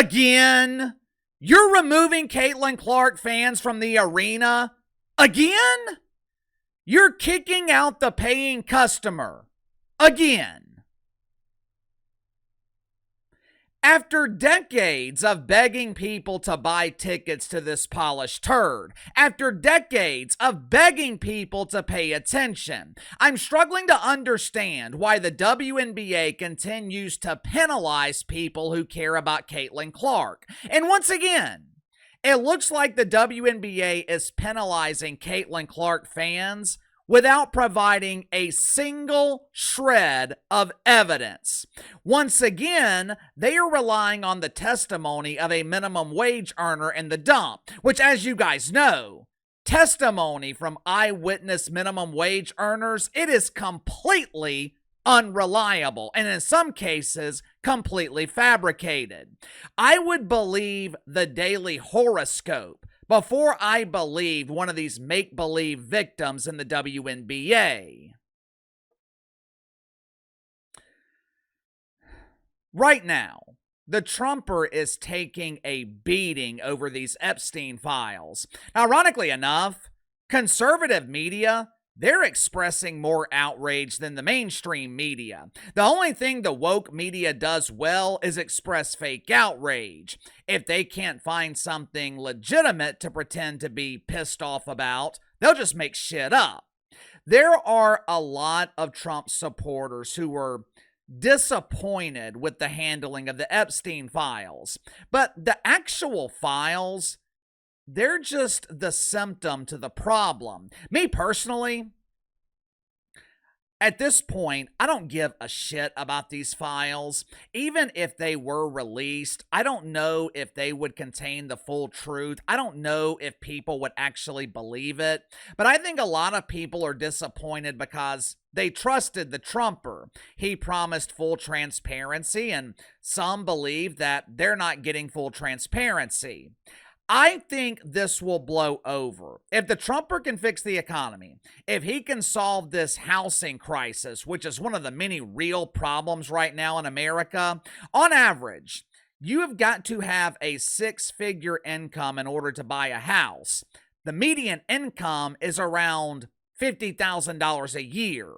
Again? You're removing Caitlin Clark fans from the arena? Again? You're kicking out the paying customer. Again. After decades of begging people to buy tickets to this polished turd, after decades of begging people to pay attention, I'm struggling to understand why the WNBA continues to penalize people who care about Caitlin Clark. And once again, it looks like the WNBA is penalizing Caitlin Clark fans without providing a single shred of evidence. Once again, they are relying on the testimony of a minimum wage earner in the dump, which, as you guys know, testimony from eyewitness minimum wage earners, it is completely unreliable, and in some cases, completely fabricated. I would believe the daily horoscope before I believed one of these make-believe victims in the WNBA. Right now, the Trumper is taking a beating over these Epstein files. Ironically enough, conservative media, they're expressing more outrage than the mainstream media. The only thing the woke media does well is express fake outrage. If they can't find something legitimate to pretend to be pissed off about, they'll just make shit up. There are a lot of Trump supporters who were disappointed with the handling of the Epstein files, but the actual files, they're just the symptom to the problem. Me personally, at this point, I don't give a shit about these files. Even if they were released, I don't know if they would contain the full truth. I don't know if people would actually believe it. But I think a lot of people are disappointed because they trusted the Trumper. He promised full transparency, and some believe that they're not getting full transparency. I think this will blow over. If the Trumper can fix the economy, if he can solve this housing crisis, which is one of the many real problems right now in America, on average, you have got to have a six-figure income in order to buy a house. The median income is around $50,000 a year.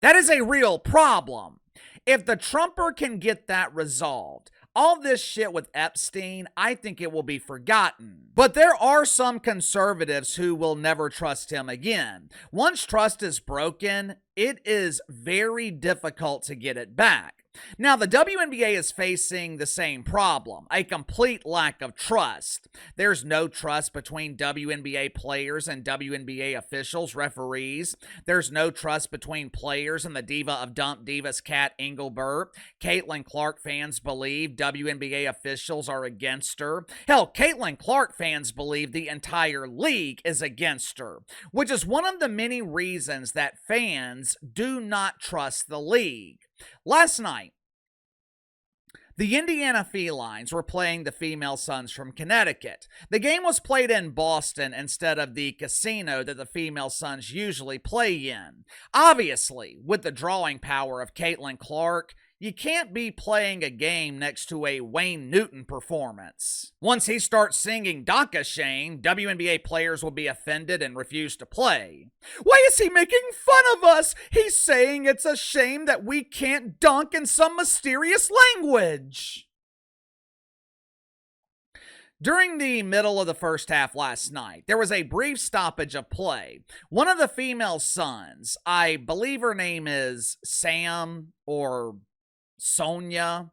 That is a real problem. If the Trumper can get that resolved, all this shit with Epstein, I think it will be forgotten. But there are some conservatives who will never trust him again. Once trust is broken, it is very difficult to get it back. Now, the WNBA is facing the same problem, a complete lack of trust. There's no trust between WNBA players and WNBA officials, referees. There's no trust between players and the diva of Dump Divas, Kat Engelbert. Caitlin Clark fans believe WNBA officials are against her. Hell, Caitlin Clark fans believe the entire league is against her, which is one of the many reasons that fans do not trust the league. Last night, the Indiana Felines were playing the Female Suns from Connecticut. The game was played in Boston instead of the casino that the Female Suns usually play in. Obviously, with the drawing power of Caitlin Clark, you can't be playing a game next to a Wayne Newton performance. Once he starts singing Daka Shane, WNBA players will be offended and refuse to play. Why is he making fun of us? He's saying it's a shame that we can't dunk in some mysterious language. During the middle of the first half last night, there was a brief stoppage of play. One of the Female Suns, I believe her name is Sam or Sonia.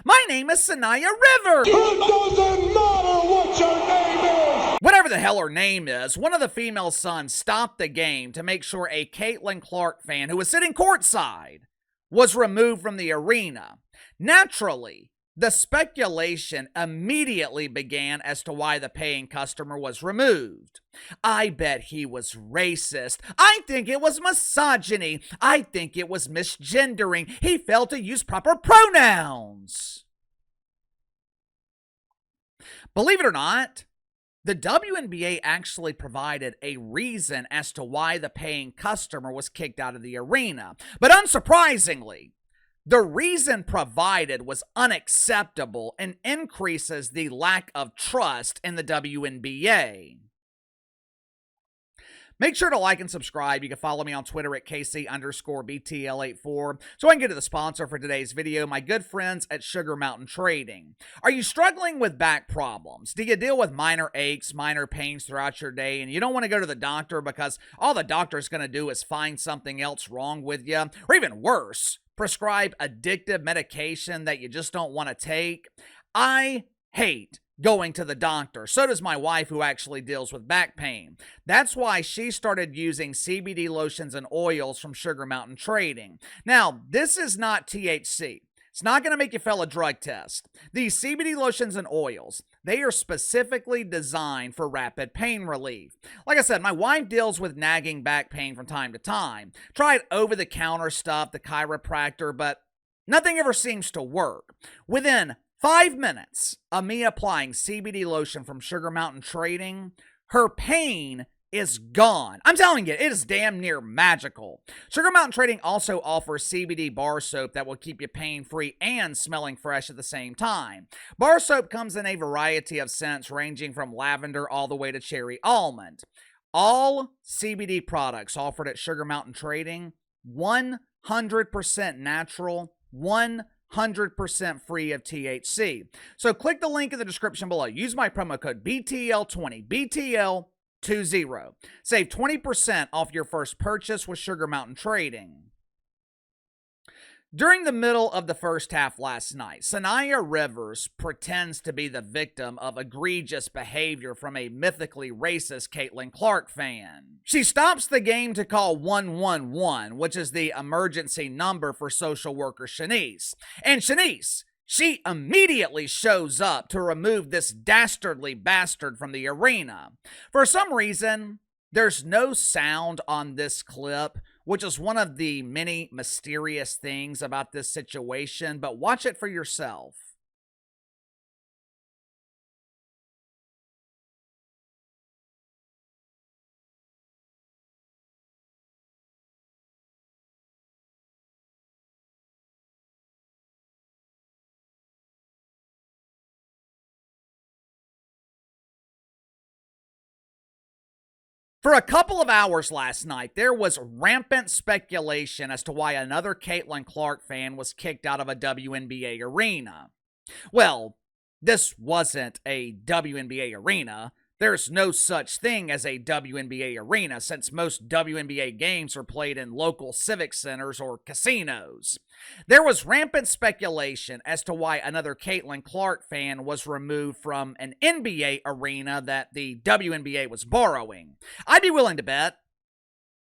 My name is Saniya Rivers. It doesn't matter what your name is. Whatever the hell her name is, one of the Female Suns stopped the game to make sure a Caitlin Clark fan who was sitting courtside was removed from the arena. Naturally, the speculation immediately began as to why the paying customer was removed. I bet he was racist. I think it was misogyny. I think it was misgendering. He failed to use proper pronouns. Believe it or not, the WNBA actually provided a reason as to why the paying customer was kicked out of the arena. But unsurprisingly, The reason provided was unacceptable and increases the lack of trust in the WNBA. Make sure to like and subscribe. You can follow me on Twitter at KC_BTL84. So I can get to the sponsor for today's video, my good friends at Sugar Mountain Trading. Are you struggling with back problems? Do you deal with minor aches, minor pains throughout your day, and you don't want to go to the doctor because all the doctor's going to do is find something else wrong with you? Or even worse, prescribe addictive medication that you just don't want to take? I hate going to the doctor. So does my wife, who actually deals with back pain. That's why she started using CBD lotions and oils from Sugar Mountain Trading. Now, this is not THC. It's not going to make you fail a drug test. These CBD lotions and oils, they are specifically designed for rapid pain relief. Like I said, my wife deals with nagging back pain from time to time. Tried over-the-counter stuff, the chiropractor, but nothing ever seems to work. Within 5 minutes of me applying CBD lotion from Sugar Mountain Trading, her pain is gone. I'm telling you, it is damn near magical. Sugar Mountain Trading also offers CBD bar soap that will keep you pain-free and smelling fresh at the same time. Bar soap comes in a variety of scents ranging from lavender all the way to cherry almond. All CBD products offered at Sugar Mountain Trading, 100% natural, 100% free of THC. So click the link in the description below. Use my promo code BTL20, BTL20. Save 20% off your first purchase with Sugar Mountain Trading. During the middle of the first half last night, Saniya Rivers pretends to be the victim of egregious behavior from a mythically racist Caitlin Clark fan. She stops the game to call 111, which is the emergency number for social worker Shanice. And Shanice, she immediately shows up to remove this dastardly bastard from the arena. For some reason, there's no sound on this clip, which is one of the many mysterious things about this situation, but watch it for yourself. For a couple of hours last night, there was rampant speculation as to why another Caitlin Clark fan was kicked out of a WNBA arena. Well, this wasn't a WNBA arena. There's no such thing as a WNBA arena since most WNBA games are played in local civic centers or casinos. There was rampant speculation as to why another Caitlin Clark fan was removed from an NBA arena that the WNBA was borrowing. I'd be willing to bet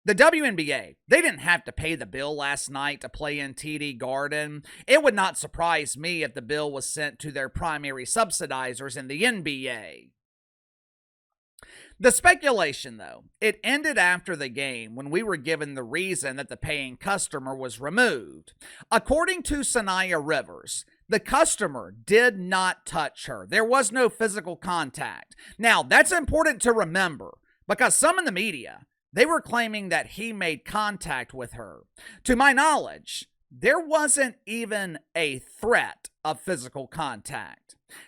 the WNBA, they didn't have to pay the bill last night to play in TD Garden. It would not surprise me if the bill was sent to their primary subsidizers in the NBA. The speculation, though, it ended after the game when we were given the reason that the paying customer was removed. According to Saniya Rivers, the customer did not touch her. There was no physical contact. Now, that's important to remember because some in the media, they were claiming that he made contact with her. To my knowledge, there wasn't even a threat of physical contact.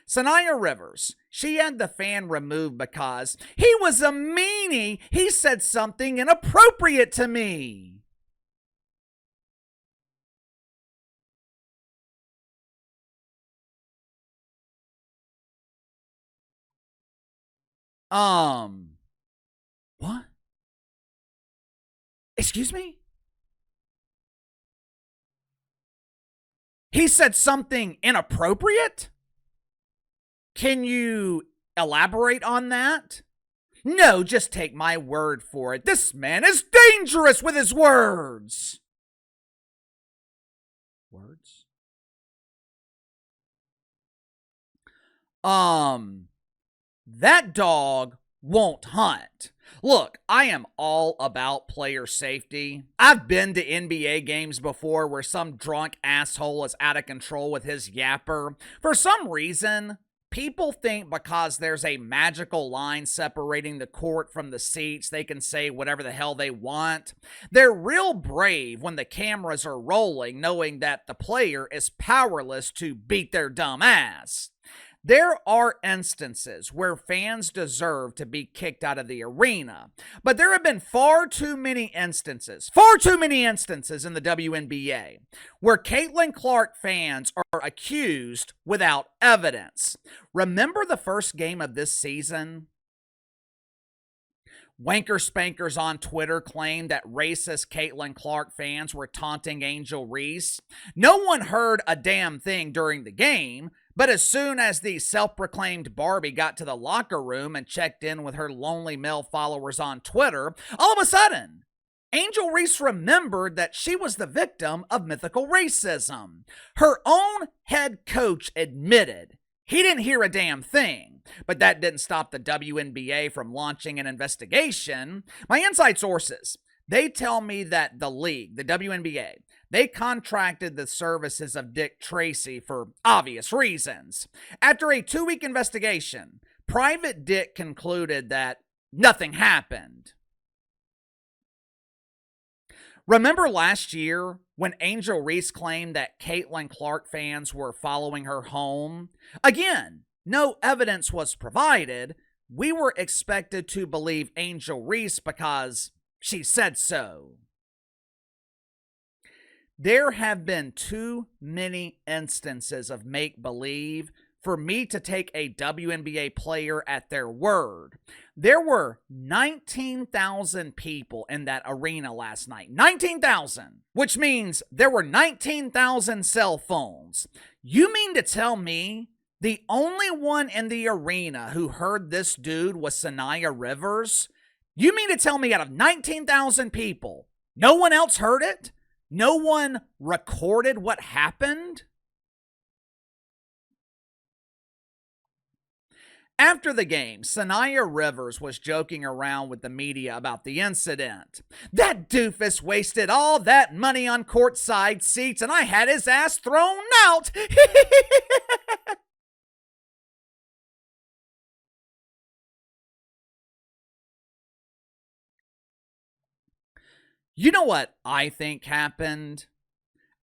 Saniya Rivers, she had the fan removed because he was a meanie. He said something inappropriate to me. What? Excuse me? He said something inappropriate? Can you elaborate on that? No, just take my word for it. This man is dangerous with his words. Words? That dog won't hunt. Look, I am all about player safety. I've been to NBA games before where some drunk asshole is out of control with his yapper. For some reason, people think because there's a magical line separating the court from the seats, they can say whatever the hell they want. They're real brave when the cameras are rolling, knowing that the player is powerless to beat their dumb ass. There are instances where fans deserve to be kicked out of the arena, but there have been far too many instances in the WNBA where Caitlin Clark fans are accused without evidence. Remember the first game of this season? Wanker Spankers on Twitter claimed that racist Caitlin Clark fans were taunting Angel Reese. No one heard a damn thing during the game, but as soon as the self-proclaimed Barbie got to the locker room and checked in with her lonely male followers on Twitter, all of a sudden, Angel Reese remembered that she was the victim of mythical racism. Her own head coach admitted he didn't hear a damn thing, but that didn't stop the WNBA from launching an investigation. My inside sources, they tell me that the league, the WNBA, they contracted the services of Dick Tracy for obvious reasons. After a 2-week investigation, Private Dick concluded that nothing happened. Remember last year when Angel Reese claimed that Caitlin Clark fans were following her home? Again, no evidence was provided. We were expected to believe Angel Reese because she said so. There have been too many instances of make-believe for me to take a WNBA player at their word. There were 19,000 people in that arena last night. 19,000, which means there were 19,000 cell phones. You mean to tell me the only one in the arena who heard this dude was Saniya Rivers? You mean to tell me out of 19,000 people, no one else heard it? No one recorded what happened? After the game, Saniya Rivers was joking around with the media about the incident. That doofus wasted all that money on courtside seats and I had his ass thrown out. You know what I think happened?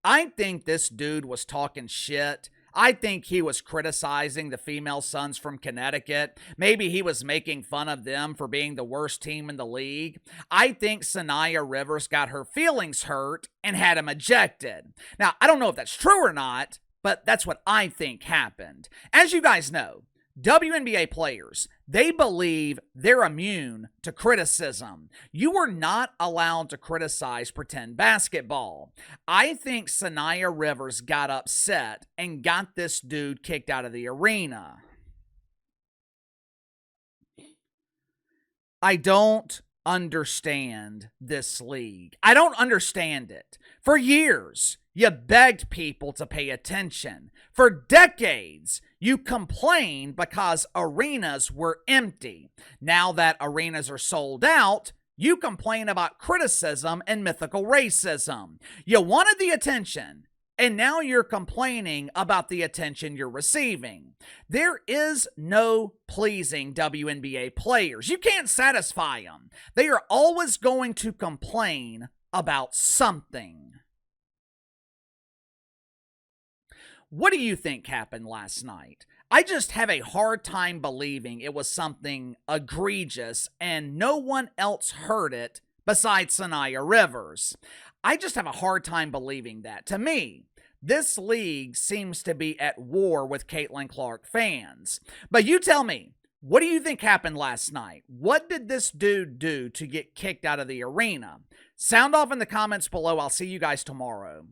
I think this dude was talking shit. I think he was criticizing the female Suns from Connecticut. Maybe he was making fun of them for being the worst team in the league. I think Saniya Rivers got her feelings hurt and had him ejected. Now, I don't know if that's true or not, but that's what I think happened. As you guys know, WNBA players, they believe they're immune to criticism. You are not allowed to criticize pretend basketball. I think Saniya Rivers got upset and got this dude kicked out of the arena. I don't understand this league. I don't understand it. For years, you begged people to pay attention. For decades, you complained because arenas were empty. Now that arenas are sold out, you complain about criticism and mythical racism. You wanted the attention, and now you're complaining about the attention you're receiving. There is no pleasing WNBA players. You can't satisfy them. They are always going to complain about something. What do you think happened last night? I just have a hard time believing it was something egregious and no one else heard it besides Saniya Rivers. I just have a hard time believing that. To me, this league seems to be at war with Caitlin Clark fans. But you tell me, what do you think happened last night? What did this dude do to get kicked out of the arena? Sound off in the comments below. I'll see you guys tomorrow.